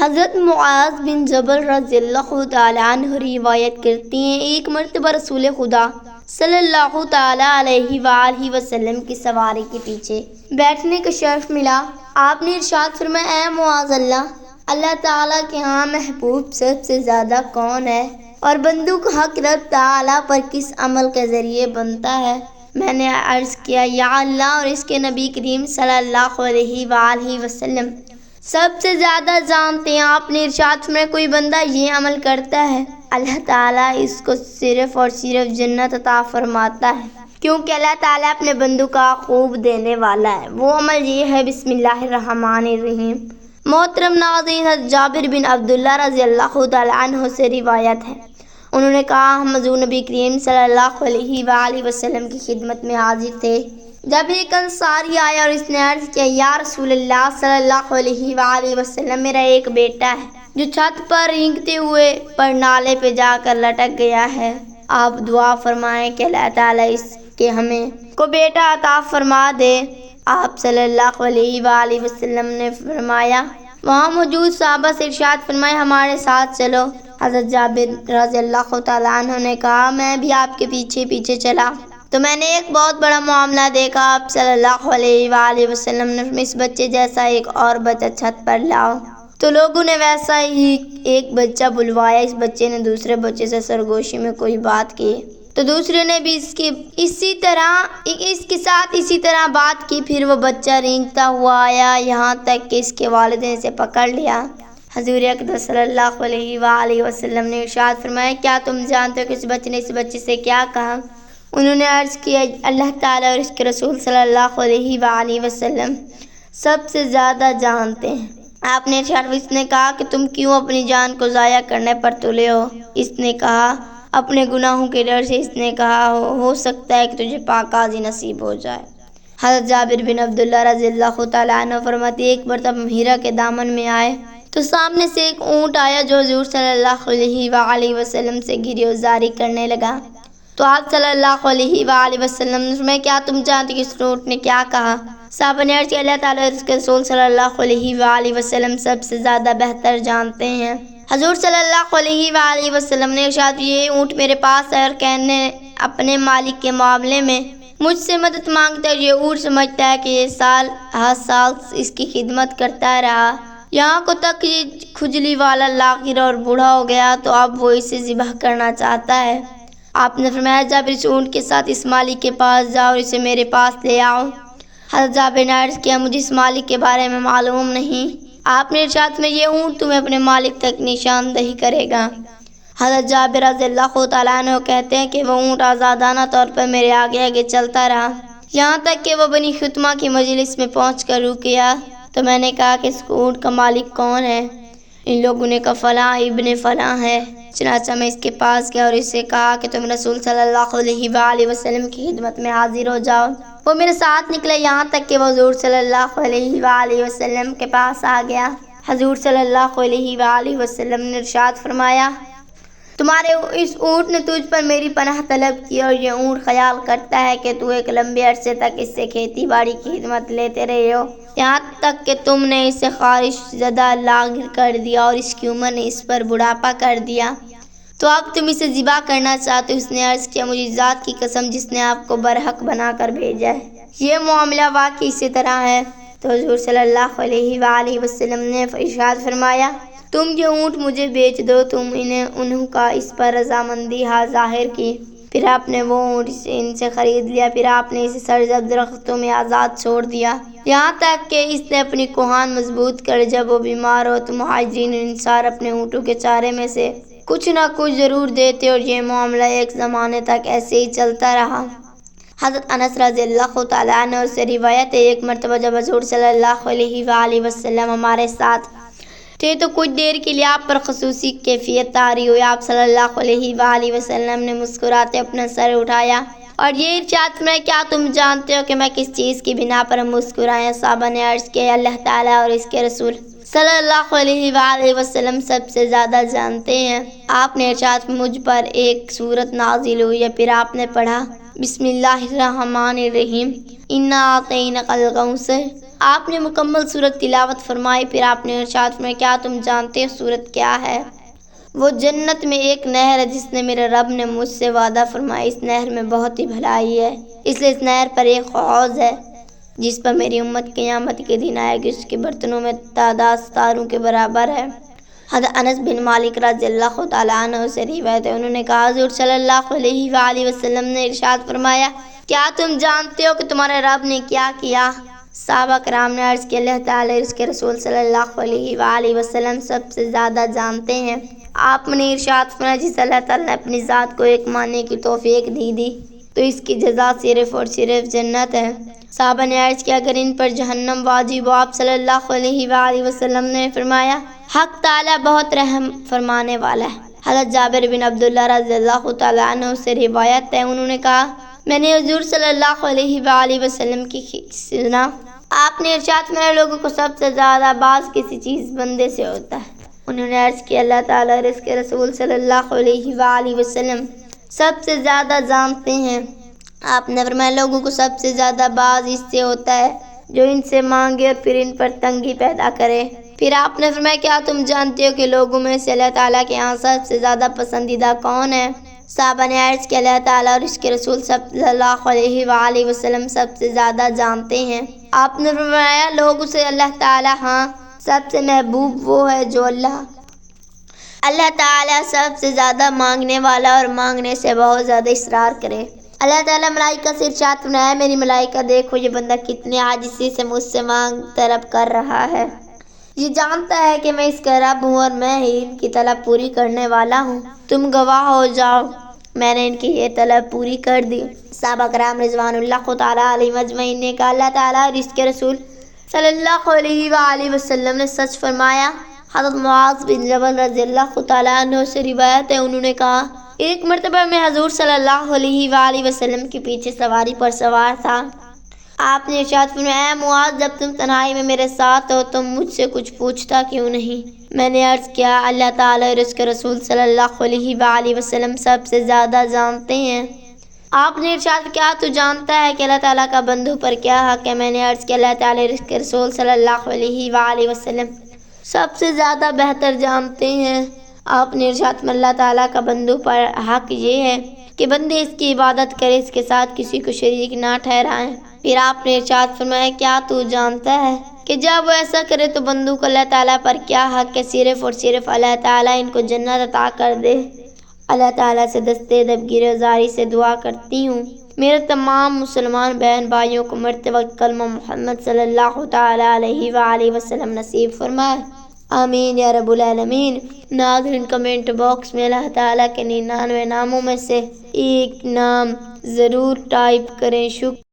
حضرت معاذ بن جبل رضی اللہ تعالیٰ عنہ روایت کرتی ہیں، ایک مرتبہ رسول خدا صلی اللہ تعالیٰ علیہ وآلہ وسلم کی سواری کے پیچھے بیٹھنے کا شرف ملا۔ آپ نے ارشاد فرمایا، اے معاذ، اللہ تعالیٰ کے ہاں محبوب سب سے زیادہ کون ہے، اور بندوں کا حق رب تعالیٰ پر کس عمل کے ذریعے بنتا ہے؟ میں نے عرض کیا، یا اللہ اور اس کے نبی کریم صلی اللہ علیہ وآلہ وسلم سب سے زیادہ جانتے ہیں۔ آپ نے ارشاد فرمایا، کوئی بندہ یہ عمل کرتا ہے، اللہ تعالیٰ اس کو صرف اور صرف جنت عطا فرماتا ہے، کیونکہ اللہ تعالیٰ اپنے بندوں کا خوب دینے والا ہے۔ وہ عمل یہ ہے، بسم اللہ الرحمن الرحیم۔ محترم ناظرین، حضرت جابر بن عبداللہ رضی اللہ تعالیٰ عنہ سے روایت ہے، انہوں نے کہا، ہم حضور نبی کریم صلی اللہ علیہ وآلہ وسلم کی خدمت میں حاضر تھے جب ایک انصاری آیا اور اس نے عرض کیا، یا رسول اللہ صلی اللہ علیہ وآلہ وسلم، میرا ایک بیٹا ہے جو چھت پر رینگتے ہوئے پر نالے پہ جا کر لٹک گیا ہے، آپ دعا فرمائیں کہ اللہ تعالیٰ اس کے ہمیں کو بیٹا عطا فرما دے۔ آپ صلی اللہ علیہ وآلہ وسلم نے فرمایا، وہاں موجود صحابہ سے ارشاد فرمائے، ہمارے ساتھ چلو۔ حضرت جابر رضی اللہ تعالیٰ عنہ نے کہا، میں بھی آپ کے پیچھے پیچھے چلا تو میں نے ایک بہت بڑا معاملہ دیکھا۔ آپ صلی اللہ علیہ وآلہ وسلم نے اس بچے جیسا ایک اور بچہ چھت پر لاؤ، تو لوگوں نے ویسا ہی ایک بچہ بلوایا۔ اس بچے نے دوسرے بچے سے سرگوشی میں کوئی بات کی تو دوسرے نے بھی اس کے ساتھ اسی طرح بات کی۔ پھر وہ بچہ رینگتا ہوا آیا، یہاں تک کہ اس کے والد نے اسے پکڑ لیا۔ حضور اقدس صلی اللہ علیہ وآلہ وسلم نے ارشاد فرمایا، کیا تم جانتے ہو کہ اس بچے نے اس بچے سے کیا کہا؟ انہوں نے عرض کیا، اللہ تعالیٰ اور اس کے رسول صلی اللہ علیہ وآلہ وسلم سب سے زیادہ جانتے ہیں۔ آپ نے ارشاد، اس نے کہا کہ تم کیوں اپنی جان کو ضائع کرنے پر تلے ہو؟ اس نے کہا، اپنے گناہوں کے ڈر سے۔ اس نے کہا، ہو سکتا ہے کہ تجھے پاکیزگی نصیب ہو جائے۔ حضرت جابر بن عبداللہ رضی اللہ تعالیٰ عنہ فرماتے، ایک مرتبہ ہم ہیرا کے دامن میں آئے تو سامنے سے ایک اونٹ آیا جو حضور صلی اللہ علیہ وآلہ وسلم سے گریزاری کرنے لگا، تو آپ صلی اللہ علیہ وآلہ وسلم نے فرمایا، کیا تم جانتے کہ اس اونٹ نے کیا کہا؟ صحابہ نے عرض کیا، اللہ تعالیٰ اور اس کے رسول صلی اللہ علیہ وآلہ وسلم سب سے زیادہ بہتر جانتے ہیں۔ حضور صلی اللہ علیہ وآلہ وسلم نے ارشاد، یہ اونٹ میرے پاس ہے اور کہنے اپنے مالک کے معاملے میں مجھ سے مدد مانگتا ہے۔ یہ اونٹ سمجھتا ہے کہ یہ سال ہر سال اس کی خدمت کرتا رہا، یہاں کو تک یہ کھجلی والا لاغر اور بوڑھا ہو گیا، تو اب وہ اسے ذبح کرنا چاہتا ہے۔ آپ نے فرمایا، جب اس اونٹ کے ساتھ اس مالک کے پاس جاؤ اور اسے میرے پاس لے آؤ۔ حضرت جابر نے عرض کیا، مجھے اس مالک کے بارے میں معلوم نہیں۔ آپ نے ارشاد میں، یہ اونٹ تمہیں اپنے مالک تک نشاندہی کرے گا۔ حضرت جابر رضی اللہ تعالیٰ عنہ کہتے ہیں کہ وہ اونٹ آزادانہ طور پر میرے آگے آگے چلتا رہا، یہاں تک کہ وہ بنی خطمہ کی مجلس میں پہنچ کر رک گیا، تو میں نے کہا کہ اس اونٹ کا مالک کون ہے؟ ان لوگوں نے کہا، فلاں ابن فلاں ہے۔ چنانچہ میں اس کے پاس گیا اور اسے کہا کہ تم رسول صلی اللہ علیہ وآلہ وسلم کی خدمت میں حاضر ہو جاؤ۔ وہ میرے ساتھ نکلے، یہاں تک کہ وہ حضور صلی اللہ علیہ وآلہ وسلم کے پاس آ گیا۔ حضور صلی اللہ علیہ وآلہ وسلم نے ارشاد فرمایا، تمہارے اس اونٹ نے تجھ پر میری پناہ طلب کی، اور یہ اونٹ خیال کرتا ہے کہ تو ایک لمبے عرصے تک اس سے کھیتی باڑی کی خدمت لیتے رہے ہو، یہاں تک کہ تم نے اسے خارش زدہ لاغر کر دیا اور اس کی عمر نے اس پر بڑھاپا کر دیا، تو اب تم اسے ذبح کرنا چاہتے ہو۔ اس نے عرض کیا، مجھے ذات کی قسم جس نے آپ کو برحق بنا کر بھیجا ہے، یہ معاملہ واقعی اسی طرح ہے۔ تو حضور صلی اللہ علیہ وآلہ وسلم نے ارشاد فرمایا، تم یہ اونٹ مجھے بیچ دو۔ تم انہوں کا اس پر رضامندی ظاہر کی۔ پھر آپ نے وہ اونٹ ان سے خرید لیا۔ پھر آپ نے اسے سرسبز درختوں میں آزاد چھوڑ دیا، یہاں تک کہ اس نے اپنی کوہان مضبوط کر جب وہ بیمار ہو تو مہاجرین انصار اپنے اونٹوں کے چارے میں سے کچھ نہ کچھ ضرور دیتے، اور یہ معاملہ ایک زمانے تک ایسے ہی چلتا رہا۔ حضرت انس رضی اللہ تعالیٰ عنہ سے روایت ہے، ایک مرتبہ جب حضور صلی اللہ علیہ وآلہ وسلم ہمارے ساتھ تھے تو کچھ دیر کے لیے آپ پر خصوصی کیفیت طاری ہوئی۔ آپ صلی اللہ علیہ وآلہ وسلم نے مسکراتے اپنا سر اٹھایا اور یہ ارشاد فرمایا، کیا تم جانتے ہو کہ میں کس چیز کی بنا پر مسکرایا؟ صحابہ نے عرض کیا، اللہ تعالیٰ اور اس کے رسول صلی اللہ علیہ وآلہ وسلم سب سے زیادہ جانتے ہیں۔ آپ نے ارشاد، مجھ پر ایک سورت نازل ہوئی ہے، پھر آپ نے پڑھا، بسم اللہ الرحمن الرحیم، انا اعطیناک الکوثر، آپ نے مکمل سورت تلاوت فرمائی، پھر آپ نے ارشاد فرمایا کیا تم جانتے ہو سورت کیا ہے؟ وہ جنت میں ایک نہر ہے جس نے میرے رب نے مجھ سے وعدہ فرمایا، اس نہر میں بہت ہی بھلائی ہے، اس لیے اس نہر پر ایک حوض ہے جس پر میری امت قیامت کے دن آئے گی، اس کے برتنوں میں تعداد ستاروں کے برابر ہے۔ حضرت انس بن مالک رضی اللہ تعالیٰ عنہ سے روایت ہے، انہوں نے کہا حضور صلی اللہ علیہ وآلہ وسلم نے ارشاد فرمایا کیا تم جانتے ہو کہ تمہارے رب نے کیا کیا؟ صحابہ کرام نے عرض کیا اللہ تعالیٰ اس کے رسول صلی اللہ علیہ وآلہ وسلم سب سے زیادہ جانتے ہیں۔ آپ نے ارشاد فرمایا جس اللہ تعالیٰ نے اپنی ذات کو ایک ماننے کی توفیق دی تو اس کی جزا صرف اور صرف جنت ہے۔ صحابہ نے عرض کیا اگر ان پر جہنم واجب ہو؟ آپ صلی اللہ علیہ وآلہ وسلم نے فرمایا حق تعالیٰ بہت رحم فرمانے والا ہے۔ حضرت جابر بن عبداللہ رضی اللہ تعالیٰ عنہ سے روایت ہے، انہوں نے کہا میں نے حضور صلی اللہ علیہ وآلہ وسلم کی سنا، آپ نے ارشاد فرمایا لوگوں کو سب سے زیادہ باز کسی چیز بندے سے ہوتا ہے۔ انہوں نے عرض کیا اللہ تعالیٰ اور اس کے رسول صلی اللہ علیہ وآلہ وسلم سب سے زیادہ جانتے ہیں۔ آپ نے فرمایا لوگوں کو سب سے زیادہ باز اس سے ہوتا ہے جو ان سے مانگے اور پھر ان پر تنگی پیدا کرے۔ پھر آپ نے فرمایا کیا تم جانتے ہو کہ لوگوں میں سے اللہ تعالیٰ کے یہاں سب سے زیادہ پسندیدہ کون ہے؟ صحابہ نے عرض کیا اللہ تعالیٰ اور اس کے رسول صلی اللہ علیہ وآلہ وسلم سب سے زیادہ جانتے ہیں۔ آپ نے فرمایا لوگوں سے اللہ تعالیٰ ہاں سب سے محبوب وہ ہے جو اللہ تعالیٰ سب سے زیادہ مانگنے والا اور مانگنے سے بہت زیادہ اصرار کرے۔ اللہ تعالیٰ ملائکہ سے ارشاد فرمایا میری ملائکہ دیکھو یہ بندہ کتنے عاجزی سے مجھ سے مانگ طلب کر رہا ہے، یہ جانتا ہے کہ میں اس کا رب ہوں اور میں ہی ان کی طلب پوری کرنے والا ہوں، تم گواہ ہو جاؤ میں نے ان کی یہ طلب پوری کر دی۔ صحابہ کرام رضوان اللہ تعالیٰ علیہم اجمعین نے کہا اللہ تعالیٰ اور اس کے رسول صلی اللہ علیہ وآلہ وسلم نے سچ فرمایا۔ حضرت معاذ بن جبل رضی اللہ تعالیٰ عنہ سے روایت ہے، انہوں نے کہا ایک مرتبہ میں حضور صلی اللہ علیہ وآلہ وسلم کے پیچھے سواری پر سوار تھا، آپ نے ارشاد فرمایا اے معاذ جب تم تنہائی میں میرے ساتھ ہو تم مجھ سے کچھ پوچھتا کیوں نہیں؟ میں نے عرض کیا اللہ تعالیٰ اور اس کے رسول صلی اللہ علیہ وآلہ وسلم سب سے زیادہ جانتے ہیں۔ آپ نے ارشاد کیا تو جانتا ہے کہ اللہ تعالیٰ کا بندوں پر کیا حق ہے؟ میں نے عرض کیا اللہ تعالیٰ اور اس کے رسول صلی اللہ علیہ وآلہ وسلم سب سے زیادہ بہتر جانتے ہیں۔ آپ نے ارشاد میں اللہ تعالیٰ کا بندوں پر حق یہ ہے کہ بندے اس کی عبادت کرے اس کے ساتھ کسی کو شریک نہ ٹھہرائیں۔ پھر آپ نے ارشاد فرمایا کیا تو جانتا ہے کہ جب وہ ایسا کرے تو بندوں کو اللہ تعالیٰ پر کیا حق ہے؟ صرف اور صرف اللہ تعالیٰ ان کو جنت عطا کر دے۔ اللہ تعالیٰ سے دستے دبگیر زاری سے دعا کرتی ہوں میرے تمام مسلمان بہن بھائیوں کو مرتے وقت کلمہ محمد صلی اللہ تعالیٰ علیہ وآلہ وسلم نصیب فرمائے، آمین یا رب العالمین۔ ناظرین کمنٹ باکس میں اللہ تعالیٰ کے 99 ناموں میں سے ایک نام ضرور ٹائپ کریں۔ شکریہ۔